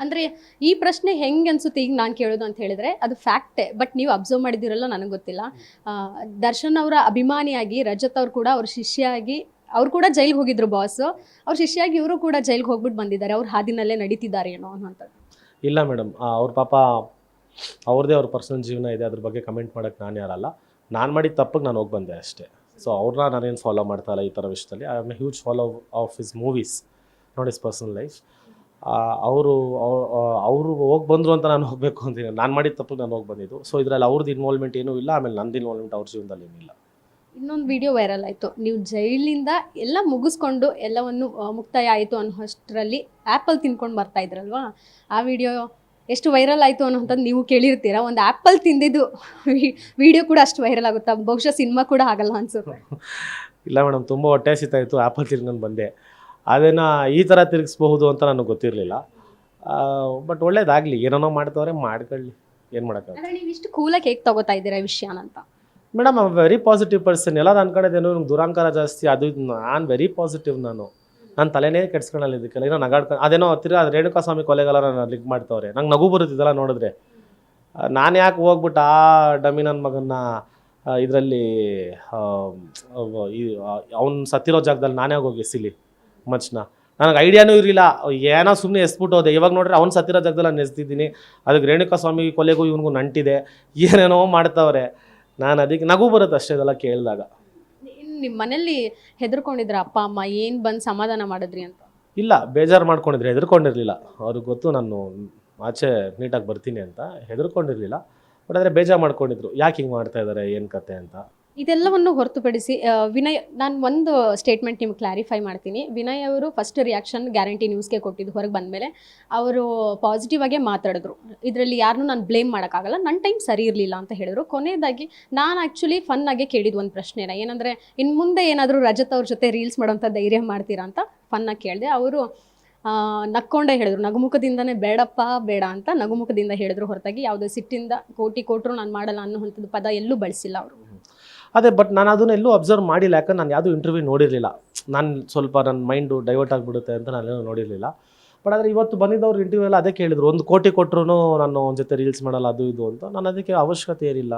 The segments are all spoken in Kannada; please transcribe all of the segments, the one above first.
ಅಂದರೆ ಈ ಪ್ರಶ್ನೆ ಹೆಂಗೆ ಅನ್ಸುತ್ತೆ ಈಗ ನಾನು ಕೇಳೋದು ಅಂತ ಹೇಳಿದ್ರೆ ಅದು ಫ್ಯಾಕ್ಟೇ, ಬಟ್ ನೀವು ಅಬ್ಸರ್ವ್ ಮಾಡಿದಿರಲ್ಲ ನನಗೆ ಗೊತ್ತಿಲ್ಲ. ದರ್ಶನ್ ಅವರ ಅಭಿಮಾನಿಯಾಗಿ ರಜತ್ ಅವ್ರು ಕೂಡ ಅವ್ರ ಶಿಷ್ಯಾಗಿ ಅವ್ರು ಕೂಡ ಜೈಲಿಗೆ ಹೋಗಿದ್ರು ಬಾಸು, ಅವ್ರ ಶಿಷ್ಯಾಗಿ ಇವರು ಕೂಡ ಜೈಲಿಗೆ ಹೋಗ್ಬಿಟ್ಟು ಬಂದಿದ್ದಾರೆ, ಅವ್ರ ಹಾದಿನಲ್ಲೇ ನಡೀತಿದ್ದಾರೆ ಏನೋ ಅನ್ನೋಂಥದ್ದು. ಇಲ್ಲ ಮೇಡಮ್, ಅವ್ರ ಪಾಪ ಅವ್ರದ್ದೇ ಅವ್ರ ಪರ್ಸನಲ್ ಜೀವನ ಇದೆ, ಅದ್ರ ಬಗ್ಗೆ ಕಮೆಂಟ್ ಮಾಡೋಕ್ಕೆ ನಾನು ಯಾರಲ್ಲ. ನಾನು ಮಾಡಿದ ತಪ್ಪಿಗೆ ನಾನು ಹೋಗಿ ಬಂದೆ ಅಷ್ಟೇ. ಸೊ ಅವ್ರನ್ನ ನಾನೇನು ಫಾಲೋ ಮಾಡ್ತಾ ಇಲ್ಲ ಈ ಥರ ವಿಷಯದಲ್ಲಿ. I am A huge follow of his movies, not his personal life. ಅವರು ಹೋಗಿ ಬಂದರು ಅಂತ ನಾನು ಹೋಗಬೇಕು ಅಂತೀನಿ. ನಾನು ಮಾಡಿದ ತಪ್ಪಿಗೆ ನಾನು ಹೋಗಿ ಬಂದಿದ್ದು. ಸೊ ಇದರಲ್ಲಿ ಅವ್ರದ್ದು ಇನ್ವಾಲ್ವ್ಮೆಂಟ್ ಏನೂ ಇಲ್ಲ, ಆಮೇಲೆ ನಂದು ಇನ್ವಾಲ್ವ್ಮೆಂಟ್ ಅವ್ರ ಜೀವನದಲ್ಲಿ ಏನಿಲ್ಲ. ಇನ್ನೊಂದು ವಿಡಿಯೋ ವೈರಲ್ ಆಯಿತು, ನೀವು ಜೈಲಿಂದ ಎಲ್ಲ ಮುಗಿಸ್ಕೊಂಡು ಎಲ್ಲವನ್ನು ಮುಕ್ತಾಯ ಆಯಿತು ಅನ್ನೋ ಅಷ್ಟರಲ್ಲಿ ಆ್ಯಪಲ್ ತಿನ್ಕೊಂಡು ಬರ್ತಾ ಇದ್ರಲ್ವಾ, ಆ ವಿಡಿಯೋ ಎಷ್ಟು ವೈರಲ್ ಆಯಿತು ಅನ್ನೋಂಥದ್ದು ನೀವು ಕೇಳಿರ್ತೀರ. ಒಂದು ಆ್ಯಪಲ್ ತಿಂದಿದ್ದು ವಿಡಿಯೋ ಕೂಡ ಅಷ್ಟು ವೈರಲ್ ಆಗುತ್ತಾ? ಬಹುಶಃ ಸಿನಿಮಾ ಕೂಡ ಆಗಲ್ಲ ಅನ್ಸುತ್ತೆ. ಇಲ್ಲ ಮೇಡಮ್, ತುಂಬ ಹೊಟ್ಟೆ ಹಸಿತಾಯಿತು, ಆ್ಯಪಲ್ ತಿರ್ಕೊಂಡು ಬಂದೆ. ಅದನ್ನು ಈ ಥರ ತಿರುಗಿಸ್ಬಹುದು ಅಂತ ನನಗೆ ಗೊತ್ತಿರಲಿಲ್ಲ. ಬಟ್ ಒಳ್ಳೇದಾಗಲಿ, ಏನೇನೋ ಮಾಡ್ತವ್ರೆ ಮಾಡ್ಕೊಳ್ಳಿ, ಏನು ಮಾಡೋಕ್ಕಾಗಲ್ಲ. ನೀವು ಇಷ್ಟು ಕೂಲಾಗಿ ಹೇಗೆ ತಗೋತಾ ಇದ್ದೀರಾ ವಿಷಯನ ಅಂತ? Madam, I very positive person. ಎಲ್ಲ ಅನ್ಕೊಂಡಿದ್ದೇನು ನಂಗೆ ದುರಾಂಕಾರ ಜಾಸ್ತಿ, ಅದು ನಾನು ವೆರಿ ಪಾಸಿಟಿವ್. ನಾನು ತಲೆನೇ ಕೆಡ್ಸ್ಕೊಳ್ಳಲ್ಲ ಇದಕ್ಕೆಲ್ಲ. ಏನೋ ನಗಾಡ್ಕೊಂಡು ಅದೇನೋ ತಿರ್ಗಿ ಅದು ರೇಣುಕಾ ಸ್ವಾಮಿ ಕೊಲೆಗಾಲ ನಾನು ಲಿಂಕ್ ಮಾಡ್ತವ್ರೆ. ನಂಗೆ ನಗು ಬರುತ್ತಿದ್ದಲ್ಲ ನೋಡಿದ್ರೆ. ನಾನು ಯಾಕೆ ಹೋಗ್ಬಿಟ್ಟು ಆ ಡಮ್ಮಿ ನನ್ನ ಮಗನ್ನ ಇದರಲ್ಲಿ ಅವ್ನು ಸತ್ತಿರೋ ಜಾಗದಲ್ಲಿ ನಾನೇ ಹೋಗಿ ಎಸಿಲಿ ಮಚ್ನ. ನನಗೆ ಐಡಿಯಾನೂ ಇರಲಿಲ್ಲ, ಏನೋ ಸುಮ್ಮನೆ ಎಸ್ಬಿಟ್ಟು ಹೋದೆ. ಇವಾಗ ನೋಡ್ರೆ ಅವ್ನು ಸತ್ತಿರೋ ಜಾಗದಲ್ಲಿ ನಾನು ಎಸ್ತಿದ್ದೀನಿ. ಅದಕ್ಕೆ ರೇಣುಕಾ ಸ್ವಾಮಿ ಕೊಲೆಗೂ ಇವನಿಗೂ ನಂಟಿದೆ, ಏನೇನೋ ಮಾಡ್ತವ್ರೆ. ನಾನು ಅದಕ್ಕೆ ನಗು ಬರುತ್ತೆ ಅಷ್ಟೇ ಇದೆಲ್ಲ ಕೇಳಿದಾಗ. ನಿಮ್ಮ ಮನೇಲಿ ಹೆದರ್ಕೊಂಡಿದ್ರ ಅಪ್ಪ ಅಮ್ಮ, ಏನು ಬಂದು ಸಮಾಧಾನ ಮಾಡಿದ್ರಿ ಅಂತ? ಇಲ್ಲ, ಬೇಜಾರು ಮಾಡ್ಕೊಂಡಿದ್ರೆ, ಹೆದರ್ಕೊಂಡಿರಲಿಲ್ಲ. ಅವ್ರಿಗೆ ಗೊತ್ತು ನಾನು ಆಚೆ ನೀಟಾಗಿ ಬರ್ತೀನಿ ಅಂತ, ಹೆದರ್ಕೊಂಡಿರಲಿಲ್ಲ. ಬಟ್ ಆದರೆ ಬೇಜಾರು ಮಾಡ್ಕೊಂಡಿದ್ರು, ಯಾಕೆ ಹಿಂಗೆ ಮಾಡ್ತಾ ಇದ್ದಾರೆ, ಏನು ಕತೆ ಅಂತ. ಇದೆಲ್ಲವನ್ನು ಹೊರತುಪಡಿಸಿ ವಿನಯ್, ನಾನು ಒಂದು ಸ್ಟೇಟ್ಮೆಂಟ್ ನಿಮ್ಗೆ ಕ್ಲಾರಿಫೈ ಮಾಡ್ತೀನಿ. ವಿನಯ್ ಅವರು ಫಸ್ಟ್ ರಿಯಾಕ್ಷನ್ ಗ್ಯಾರಂಟಿ ನ್ಯೂಸ್ಗೆ ಕೊಟ್ಟಿದ್ದು, ಹೊರಗೆ ಬಂದಮೇಲೆ ಅವರು ಪಾಸಿಟಿವ್ ಆಗೇ ಮಾತಾಡಿದ್ರು. ಇದರಲ್ಲಿ ಯಾರನ್ನೂ ನಾನು ಬ್ಲೇಮ್ ಮಾಡೋಕ್ಕಾಗಲ್ಲ, ನನ್ನ ಟೈಮ್ ಸರಿ ಇರಲಿಲ್ಲ ಅಂತ ಹೇಳಿದ್ರು. ಕೊನೆಯದಾಗಿ ನಾನು ಆ್ಯಕ್ಚುಲಿ ಫನ್ನಾಗೆ ಕೇಳಿದ್ದು ಒಂದು ಪ್ರಶ್ನೆನ, ಏನಂದರೆ ಇನ್ನು ಮುಂದೆ ಏನಾದರೂ ರಜತ್ ಅವ್ರ ಜೊತೆ ರೀಲ್ಸ್ ಮಾಡೋಂಥ ಧೈರ್ಯ ಮಾಡ್ತೀರಾ ಅಂತ ಫನ್ನಾಗಿ ಕೇಳಿದೆ. ಅವರು ನಕ್ಕೊಂಡೇ ಹೇಳಿದ್ರು, ನಗುಮುಖದಿಂದನೇ ಬೇಡಪ್ಪ ಬೇಡ ಅಂತ ನಗುಮುಖದಿಂದ ಹೇಳಿದ್ರು, ಹೊರತಾಗಿ ಯಾವುದೇ ಸಿಟ್ಟಿಂದ ಕೋಟಿ ಕೊಟ್ಟರು ನಾನು ಮಾಡಲ್ಲ ಅನ್ನೋವಂಥದ್ದು ಪದ ಎಲ್ಲೂ ಬಳಸಿಲ್ಲ ಅವರು. ಅದೇ, ಬಟ್ ನಾನು ಅದನ್ನ ಎಲ್ಲೂ ಅಬ್ಸರ್ವ್ ಮಾಡಿಲ್ಲ. ಯಾಕಂದ್ರೆ ನಾನು ಯಾವುದೂ ಇಂಟರ್ವ್ಯೂ ನೋಡಿರಲಿಲ್ಲ. ನಾನು ಸ್ವಲ್ಪ ನನ್ನ ಮೈಂಡು ಡೈವರ್ಟ್ ಆಗಿಬಿಡುತ್ತೆ ಅಂತ ನಾನೇನು ನೋಡಿರಲಿಲ್ಲ. ಬಟ್ ಆದರೆ ಇವತ್ತು ಬಂದಿದ್ದವ್ರು ಇಂಟರ್ವ್ಯೂ ಎಲ್ಲ ಅದೇ ಕೇಳಿದ್ರು, 1 ಕೋಟಿ ಕೊಟ್ಟರು ನಾನು ಅವನ ಜೊತೆ ರೀಲ್ಸ್ ಮಾಡಲ್ಲ ಅದು ಇದು ಅಂತ. ನಾನು ಅದಕ್ಕೆ ಅವಶ್ಯಕತೆ ಏನಿಲ್ಲ.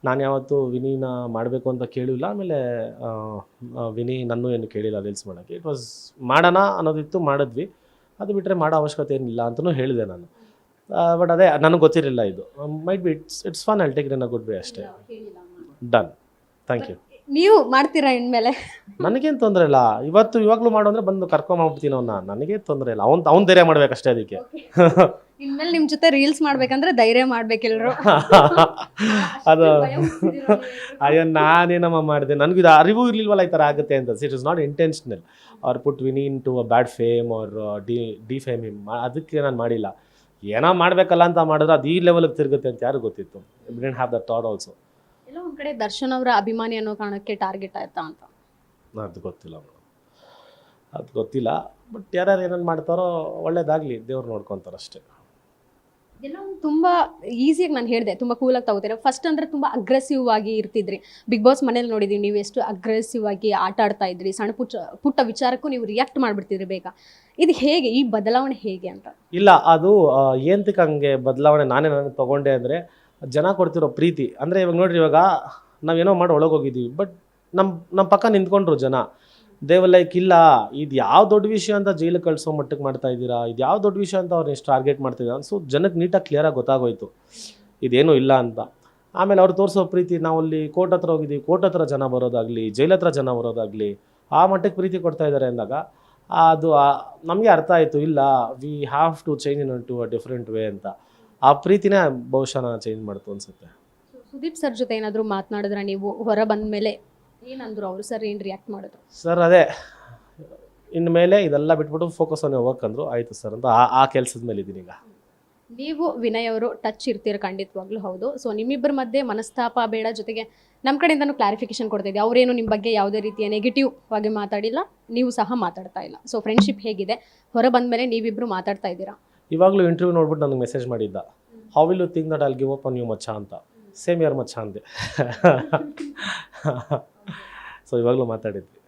ನಾನು ಯಾವತ್ತೂ ವಿನೀನ ಮಾಡಬೇಕು ಅಂತ ಕೇಳಿಲ್ಲ. ಆಮೇಲೆ ವಿನಿ ನನ್ನೂ ಏನು ಕೇಳಿಲ್ಲ ರೀಲ್ಸ್ ಮಾಡೋಕ್ಕೆ. ಇಟ್ ವಾಸ್ ಮಾಡೋಣ ಅನ್ನೋದಿತ್ತು, ಮಾಡಿದ್ವಿ. ಅದು ಬಿಟ್ಟರೆ ಮಾಡೋ ಅವಶ್ಯಕತೆ ಏನಿಲ್ಲ ಅಂತಲೂ ಹೇಳಿದೆ ನಾನು. ಬಟ್ ಅದೇ ನನಗೆ ಗೊತ್ತಿರಲಿಲ್ಲ ಇದು. Might be it's fun, I'll take it in a good way ಅಷ್ಟೇ. Done, thank you. ನೀವು ಮಾಡ್ತೀರಾ ಇನ್ಮೇಲೆ? ನನಗೇನು ತೊಂದರೆ ಇಲ್ಲ. ಇವಾಗಲೂ ಮಾಡು ಅಂದರೆ ಬಂದು ಕರ್ಕೊಂಡ್ಬಿಡ್ತೀನಿ ಅವನ್ನ, ನನಗೇನು ತೊಂದರೆ ಇಲ್ಲ. ಅವ್ನು ಧೈರ್ಯ ಮಾಡ್ಬೇಕಷ್ಟೇ ಅದಕ್ಕೆ. ಇನ್ಮೇಲೆ ನಿಮ್ಮ ಜೊತೆ ರೀಲ್ಸ್ ಮಾಡ್ಬೇಕಂದ್ರೆ ಧೈರ್ಯ ಮಾಡ್ಬೇಕೆಲ್ಲರೂ. ಅದು ಅಯ್ಯೋ ನಾನೇನಮ್ಮ ಮಾಡಿದೆ, ನನಗೆ ಇದು ಅರಿವು ಇರಲಿಲ್ವಲ್ಲ ಈ ಥರ ಆಗುತ್ತೆ ಅಂತ. It is not intentional or put Vini into a bad fame or defame him. ಅದಕ್ಕೆ ನಾನು ಮಾಡಿಲ್ಲ. ಏನೋ ಮಾಡಬೇಕಲ್ಲ ಅಂತ ಮಾಡಿದ್ರೆ ಅದು ಈ ಲೆವೆಲ್ಗೆ ತಿರುಗುತ್ತೆ ಅಂತ ಯಾರು ಗೊತ್ತಿತ್ತು. We didn't have that thought also. ಎಲ್ಲ ಒಂದು ಕಡೆ ದರ್ಶನ್ ಅವರ ಅಭಿಮಾನಿ ಅನ್ನೋ ಕಾರಣಕ್ಕೆ ಟಾರ್ಗೆಟ್ ಆಯ್ತಾ ಅಂತ ಅದು ಗೊತ್ತಿಲ್ಲ ಮೇಡಮ್, ಅದು ಗೊತ್ತಿಲ್ಲ. ಬಟ್ ಯಾರ್ಯಾರು ಏನೇನು ಮಾಡ್ತಾರೋ ಒಳ್ಳೇದಾಗಲಿ, ದೇವ್ರು ನೋಡ್ಕೊತಾರೆ ಅಷ್ಟೇ. ಎಲ್ಲ ತುಂಬ ಈಸಿಯಾಗಿ ನಾನು ಹೇಳಿದೆ, ತುಂಬ ಕೂಲಾಗಿ ತಗೋತೀರ. ಫಸ್ಟ್ ಅಂದರೆ ತುಂಬ ಅಗ್ರೆಸಿವ್ ಆಗಿ ಇರ್ತಿದ್ರಿ. ಬಿಗ್ ಬಾಸ್ ಮನೇಲಿ ನೋಡಿದ್ದೀವಿ, ನೀವು ಎಷ್ಟು ಅಗ್ರೆಸಿವ್ ಆಗಿ ಆಟ ಆಡ್ತಾ ಇದ್ರಿ. ಸಣ್ಣ ಪುಟ್ಟ ವಿಚಾರಕ್ಕೂ ನೀವು ರಿಯಾಕ್ಟ್ ಮಾಡಿಬಿಡ್ತಿದ್ರಿ ಬೇಗ. ಇದು ಹೇಗೆ, ಈ ಬದಲಾವಣೆ ಹೇಗೆ ಅಂತ? ಇಲ್ಲ, ಅದು ಏಂತಕ್ಕೆ ಹಂಗೆ ಬದಲಾವಣೆ ನನಗೆ ತೊಗೊಂಡೆ ಅಂದರೆ ಜನ ಕೊಡ್ತಿರೋ ಪ್ರೀತಿ. ಅಂದರೆ ಇವಾಗ ನೋಡ್ರಿ, ಇವಾಗ ನಾವೇನೋ ಮಾಡಿ ಒಳಗೋಗಿದ್ದೀವಿ, ಬಟ್ ನಮ್ಮ ಪಕ್ಕ ನಿಂತ್ಕೊಂಡ್ರು ಜನ. ದೇವರ್ ಲೈಕ್, ಇಲ್ಲ ಇದು ಯಾವ ದೊಡ್ಡ ವಿಷಯ ಅಂತ ಜೈಲಿಗೆ ಕಳಿಸೋ ಮಟ್ಟಕ್ಕೆ ಮಾಡ್ತಾ ಇದ್ದೀರಾ, ಇದು ಯಾವ ದೊಡ್ಡ ವಿಷಯ ಅಂತ ಅವ್ರನ್ನ ಎಷ್ಟು ಟಾರ್ಗೆಟ್ ಮಾಡ್ತಿದ್ದೀರಾ. ಸೊ ಜನಕ್ಕೆ ನೀಟಾಗಿ ಕ್ಲಿಯರಾಗಿ ಗೊತ್ತಾಗೋಯ್ತು ಇದೇನೂ ಇಲ್ಲ ಅಂತ. ಆಮೇಲೆ ಅವ್ರು ತೋರಿಸೋ ಪ್ರೀತಿ, ನಾವಲ್ಲಿ ಕೋರ್ಟ್ ಹತ್ರ ಹೋಗಿದ್ದೀವಿ, ಕೋರ್ಟ್ ಹತ್ರ ಜನ ಬರೋದಾಗಲಿ, ಜೈಲ್ ಹತ್ರ ಜನ ಬರೋದಾಗಲಿ, ಆ ಮಟ್ಟಕ್ಕೆ ಪ್ರೀತಿ ಕೊಡ್ತಾ ಇದ್ದಾರೆ ಅಂದಾಗ ಅದು ನಮಗೆ ಅರ್ಥ ಆಯಿತು, ಇಲ್ಲ we have to change into a different way ಅಂತ. ಆ ಪ್ರೀತಿನೇ ಬಹುಶಃ ನಾನು ಚೇಂಜ್ ಮಾಡ್ತು ಅನ್ಸುತ್ತೆ. ಸುದೀಪ್ ಸರ್ ಜೊತೆ ಏನಾದರೂ ಮಾತನಾಡಿದ್ರೆ ನೀವು ಹೊರ ಬಂದ ಮೇಲೆ ಏನಂದ್ರು ಅವರು? ಸರ್ ಏನು ರಿಯಾಕ್ಟ್ ಮಾಡಿದ್ರು? ಸರ್ ಅದೇ ಇನ್ಮೇಲೆ ಇದೆಲ್ಲ ಬಿಟ್ಬಿಟ್ಟು ಫೋಕಸ್ ಆನ್ ವರ್ಕ್ ಅಂದರು. ಆಯಿತು ಸರ್ ಅಂತ ಆ ಕೆಲಸದ ಮೇಲೆ ಇದ್ದೀನಿ ಈಗ. ನೀವು ವಿನಯ್ ಅವರು ಟಚ್ ಇರ್ತೀರ ಖಂಡಿತವಾಗ್ಲೂ, ಹೌದು. ಸೊ ನಿಮ್ಮಿಬ್ಬರ ಮಧ್ಯೆ ಮನಸ್ತಾಪ ಬೇಡ, ಜೊತೆಗೆ ನಮ್ಮ ಕಡೆಯಿಂದನೂ ಕ್ಲಾರಿಫಿಕೇಶನ್ ಕೊಡ್ತಾ ಇದ್ದೆ. ಅವರೇನು ನಿಮ್ಮ ಬಗ್ಗೆ ಯಾವುದೇ ರೀತಿಯ ನೆಗೆಟಿವ್ ಆಗಿ ಮಾತಾಡಿಲ್ಲ, ನೀವು ಸಹ ಮಾತಾಡ್ತಾ ಇಲ್ಲ. ಸೊ ಫ್ರೆಂಡ್ಶಿಪ್ ಹೇಗಿದೆ? ಹೊರ ಬಂದ ಮೇಲೆ ನೀವಿಬ್ಬರು ಮಾತಾಡ್ತಾ ಇದ್ದೀರಾ? ಇವಾಗಲೂ ಇಂಟರ್ವ್ಯೂ ನೋಡ್ಬಿಟ್ಟು ನನಗೆ ಮೆಸೇಜ್ ಮಾಡಿದ್ದ, how will you think that I'll give up on you ಮಚ್ಚ ಅಂತ. ಸೇಮ್ ಇಯರ್ ಮಚ್ಚ ಅಂದೆ. ಸೊ ಇವಾಗಲೂ ಮಾತಾಡಿದ್ವಿ.